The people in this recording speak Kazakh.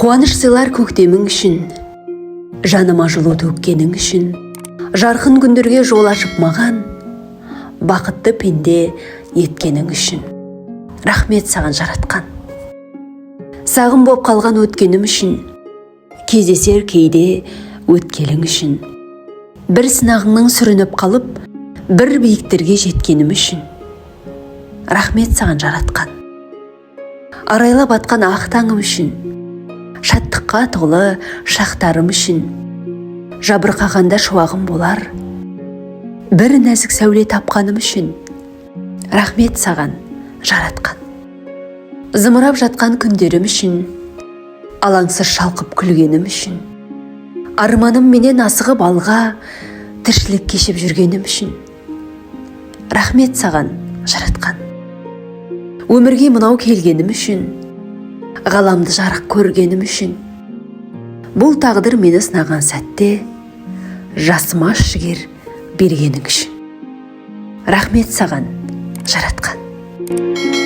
Қуаныш сыйлар көктемің үшін, жаныма жылу төккенің үшін, жарқын күндерге жол ашып маған, бақытты пенде еткенің үшін. Рахмет саған жаратқан. Сағым боп қалған өткенім үшін, кездесер кейде өткелің үшін. Бір сынағыңның сүрініп қалып, бір биіктерге жеткенім үшін. Рахмет саған жаратқан. Арайлап атқан ақ таңым үшін, шаттыққа толы шақтарым үшін. Жабырқағанда шуағым болар, бір нәзік сәуле тапқаным үшін. Рахмет саған жаратқан. Зымырап жатқан күндерім үшін, алаңсыз шалқып күлгенім үшін. Арманым менен асығып алға, тіршілік кешіп жүргенім үшін. Рахмет саған жаратқан. Өмірге мынау келгенім үшін, ғаламды жарық көргенім үшін. Бұл тағдыр мені сынаған сәтте, жасыма жігер бергенің үшін. Рахмет саған жаратқан.